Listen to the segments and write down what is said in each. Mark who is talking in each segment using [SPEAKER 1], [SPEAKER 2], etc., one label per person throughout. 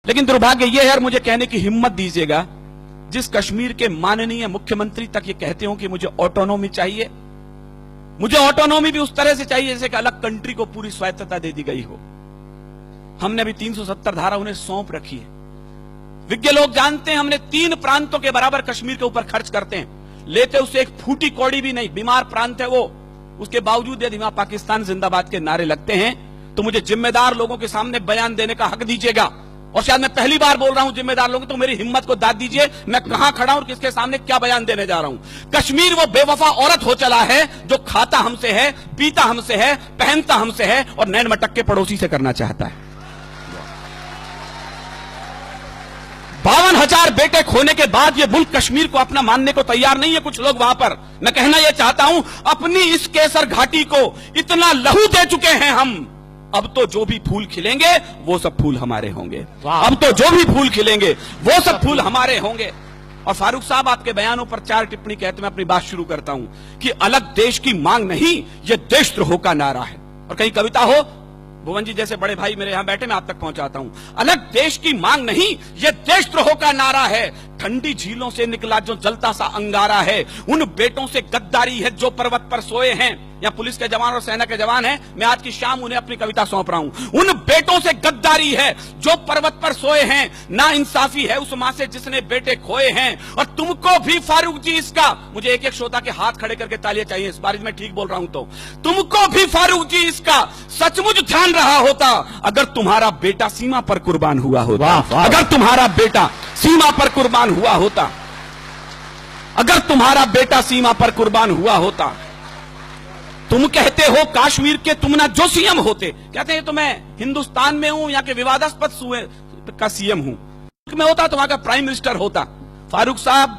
[SPEAKER 1] लेकिन दुर्भाग्य यह है, और मुझे कहने की हिम्मत दीजिएगा, जिस कश्मीर के माननीय मुख्यमंत्री तक ये कहते हो कि मुझे ऑटोनॉमी चाहिए, मुझे ऑटोनॉमी भी उस तरह से चाहिए जैसे कि अलग कंट्री को पूरी स्वायत्तता दे दी गई हो। हमने अभी 370 धारा उन्हें सौंप रखी है। विज्ञ लोग जानते हैं हमने 3 प्रांतों के बराबर कश्मीर के ऊपर खर्च करते हैं, लेते उससे एक फूटी कौड़ी भी नहीं। बीमार प्रांत है वो, उसके बावजूद यदि वहां पाकिस्तान जिंदाबाद के नारे लगते हैं तो मुझे जिम्मेदार लोगों के सामने बयान देने का हक दीजिएगा। और शायद मैं पहली बार बोल रहा हूं जिम्मेदार लोगों, तो मेरी हिम्मत को दाद दीजिए, मैं कहां खड़ा हूं और किसके सामने क्या बयान देने जा रहा हूं। कश्मीर वो बेवफा औरत हो चला है जो खाता हमसे है, पीता हमसे है, पहनता हमसे है और नैन मटक के पड़ोसी से करना चाहता है। 52,000 बेटे खोने के बाद ये मुल्क कश्मीर को अपना मानने को तैयार नहीं है कुछ लोग वहां पर। मैं कहना यह चाहता हूं, अपनी इस केसर घाटी को इतना लहू दे चुके हैं हम, अब तो जो भी फूल खिलेंगे वो सब फूल हमारे होंगे। अब तो जो भी फूल खिलेंगे वो सब फूल हमारे होंगे। और फारूक साहब, आपके बयानों पर 4 टिप्पणी कहते मैं अपनी बात शुरू करता हूं कि अलग देश की मांग नहीं, यह देशद्रोह का नारा है। और कहीं कविता हो, भुवन जी जैसे बड़े भाई मेरे यहां बैठे, मैं आप तक पहुंचाता हूं। अलग देश की मांग नहीं, यह देशद्रोह का नारा है। ठंडी झीलों से निकला जो जलता सा अंगारा है, उन बेटों से गद्दारी है जो पर्वत पर सोए हैं। या पुलिस के जवान और सेना के जवान हैं, मैं आज की शाम उन्हें अपनी कविता सौंप रहा हूं। उन बेटों से गद्दारी है जो पर्वत पर सोए हैं, ना इंसाफी है उस मां से जिसने बेटे खोए हैं। और तुमको भी फारूक जी इसका, मुझे एक एक श्रोता के हाथ खड़े करके तालियां चाहिए इस बार मैं ठीक बोल रहा हूं तो, तुमको भी फारूक जी इसका सचमुच ध्यान रहा होता अगर तुम्हारा बेटा सीमा पर कुर्बान हुआ होता। अगर तुम्हारा बेटा सीमा पर कुर्बान हुआ होता, अगर तुम्हारा बेटा सीमा पर कुर्बान हुआ होता। तुम कहते हो काश्मीर के तुम ना जो सीएम होते, कहते हैं तो मैं हिंदुस्तान में हूं या के विवादास्पद सूबे का सीएम हूं, मैं होता तो वहां का प्राइम मिनिस्टर होता। फारूक साहब,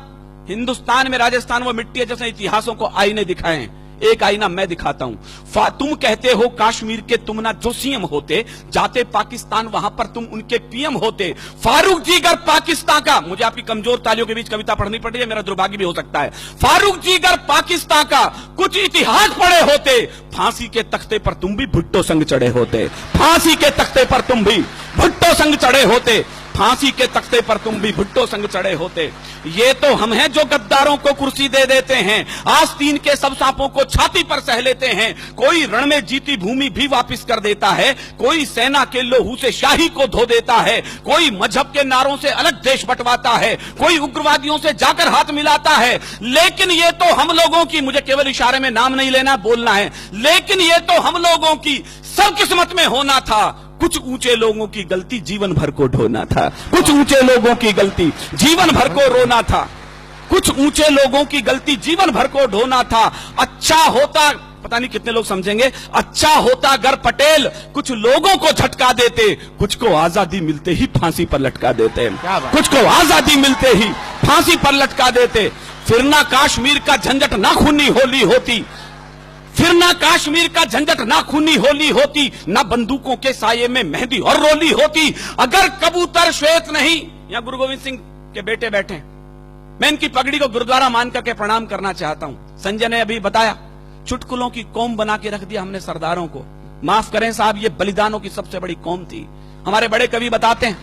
[SPEAKER 1] हिंदुस्तान में राजस्थान वो मिट्टी है जैसे इतिहासों को आईने दिखाए, एक आईना मैं दिखाता हूं। तुम कहते हो काश्मीर के तुम ना जो सीएम होते, जाते पाकिस्तान वहां पर तुम उनके पीएम होते। फारूक जी अगर पाकिस्तान का, मुझे आपकी कमजोर तालियों के बीच कविता पढ़नी पड़ रही है, मेरा दुर्भाग्य भी हो सकता है। फारूक जी अगर पाकिस्तान का कुछ इतिहास पढ़े होते, फांसी के तख्ते पर तुम भी भुट्टो संग चढ़े होते। फांसी के तख्ते पर तुम भी भुट्टो संग चढ़े होते। फांसी के तख्ते पर तुम भी भुट्टो संग चढ़े होते। ये तो हम हैं जो गद्दारों को कुर्सी दे देते हैं, आस्तीन के सब सांपों को छाती पर सह लेते हैं। कोई रण में जीती भूमि भी वापस कर देता है, कोई सेना के लोहू से शाही को धो देता है, कोई मजहब के नारों से अलग देश बंटवाता है, कोई उग्रवादियों से जाकर हाथ मिलाता है। लेकिन ये तो हम लोगों की, मुझे केवल इशारे में नाम नहीं लेना, बोलना है, लेकिन ये तो हम लोगों की सब किस्मत में होना था। कुछ ऊंचे लोगों की गलती जीवन भर को ढोना था, कुछ ऊंचे लोगों की गलती जीवन भर को रोना था, कुछ ऊंचे लोगों की गलती जीवन भर को ढोना था। अच्छा होता, पता नहीं कितने लोग समझेंगे, अच्छा होता अगर पटेल कुछ लोगों को झटका देते, कुछ को आजादी मिलते ही फांसी पर लटका देते, कुछ को आजादी मिलते ही फांसी पर लटका देते। फिर ना कश्मीर का झंझट ना खूनी होली होती, फिर ना कश्मीर का झंझट ना खूनी होली होती, ना बंदूकों के साये में मेहंदी और रोली होती। अगर कबूतर श्वेत नहीं, यहां गुरु गोविंद सिंह के बेटे बैठे, मैं इनकी पगड़ी को गुरुद्वारा मान करके प्रणाम करना चाहता हूं। संजय ने अभी बताया, चुटकुलों की कौम बना के रख दिया हमने सरदारों को। माफ करें साहब, ये बलिदानों की सबसे बड़ी कौम थी। हमारे बड़े कवि बताते हैं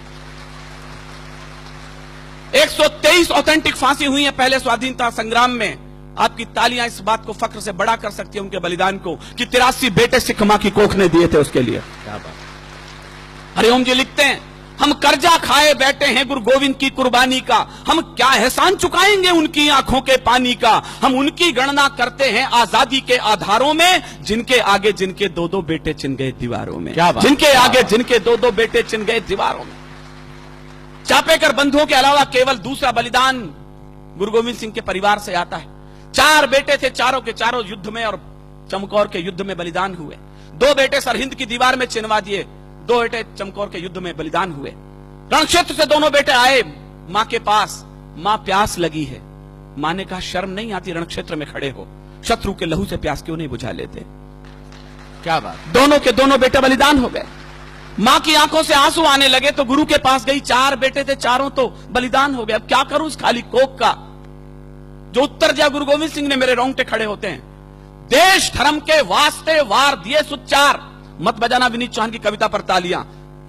[SPEAKER 1] 123 ऑथेंटिक फांसी हुई है पहले स्वाधीनता संग्राम में। आपकी तालियां इस बात को फख्र से बड़ा कर सकती है उनके बलिदान को कि 83 बेटे सिख मां की कोख ने दिए थे उसके लिए। क्या बात। हरिओम जी लिखते हैं, हम कर्जा खाए बैठे हैं गुरु गोविंद की कुर्बानी का, हम क्या एहसान चुकाएंगे उनकी आंखों के पानी का। हम उनकी गणना करते हैं आजादी के आधारों में, जिनके आगे जिनके 2-2 बेटे चिन गए दीवारों में, जिनके आगे जिनके 2-2 बेटे चिन गए दीवारों में। चापेकर बंधुओं के अलावा केवल दूसरा बलिदान गुरु गोविंद सिंह के परिवार से आता है। 4 बेटे थे, चारों के चारों युद्ध में और चमकौर के युद्ध में बलिदान हुए। 2 बेटे सरहिंद की दीवार में चिनवा दिए, 2 बेटे चमकौर के युद्ध में बलिदान हुए। रणक्षेत्र से दोनों बेटे आए मां के पास, मां प्यास लगी है। मां ने कहा शर्म नहीं आती रणक्षेत्र में खड़े हो, शत्रु के लहू से प्यास क्यों नहीं बुझा लेते। क्या बात। दोनों के दोनों बेटे बलिदान हो गए। मां की आंखों से आंसू आने लगे तो गुरु के पास गई, 4 बेटे थे, चारों तो बलिदान हो गए, अब क्या करूं इस खाली कोख का। जो उत्तर दिया गुरु गोविंद सिंह ने, मेरे रोंगटे खड़े होते हैं। देश धर्म के वास्ते वार दिए सुचार, मत बजाना विनीत चौहान की कविता पर तालियां।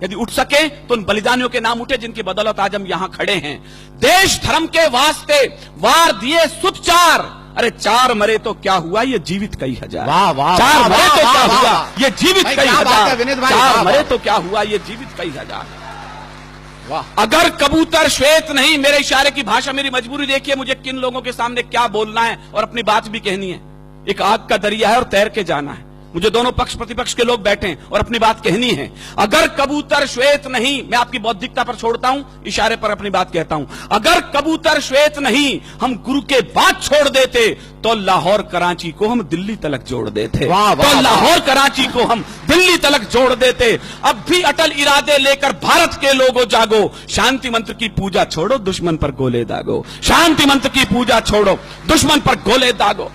[SPEAKER 1] यदि उठ सके तो उन बलिदानियों के नाम उठे जिनकी बदौलत आज हम यहां खड़े हैं। देश धर्म के वास्ते वार दिए सुत चार, अरे चार मरे तो क्या हुआ, ये जीवित कई हजार।
[SPEAKER 2] वाह वाह,
[SPEAKER 1] चार मरे तो क्या हुआ, ये जीवित
[SPEAKER 2] भाई,
[SPEAKER 1] कई
[SPEAKER 2] क्या बात है
[SPEAKER 1] हजार।
[SPEAKER 2] विनीत भाई,
[SPEAKER 1] चार
[SPEAKER 2] वाह,
[SPEAKER 1] मरे
[SPEAKER 2] वाह।
[SPEAKER 1] तो क्या हुआ, ये जीवित कई हजार।
[SPEAKER 2] वाह।
[SPEAKER 1] अगर कबूतर श्वेत नहीं, मेरे इशारे की भाषा, मेरी मजबूरी देखिए मुझे किन लोगों के सामने क्या बोलना है और अपनी बात भी कहनी है। एक आग का दरिया है और तैर के जाना है। मुझे दोनों पक्ष प्रतिपक्ष के लोग बैठे हैं और अपनी बात कहनी है। अगर कबूतर श्वेत नहीं, मैं आपकी बौद्धिकता पर छोड़ता हूं, इशारे पर अपनी बात कहता हूं। अगर कबूतर श्वेत नहीं, हम गुरु के बाद छोड़ देते तो लाहौर कराची को हम दिल्ली तलक जोड़ देते।
[SPEAKER 2] वाह, वाह,
[SPEAKER 1] तो लाहौर कराची को हम दिल्ली तलक जोड़ देते। अब भी अटल इरादे लेकर भारत के लोगों जागो, शांति मंत्र की पूजा छोड़ो, दुश्मन पर गोले दागो। शांति मंत्र की पूजा छोड़ो, दुश्मन पर गोले दागो।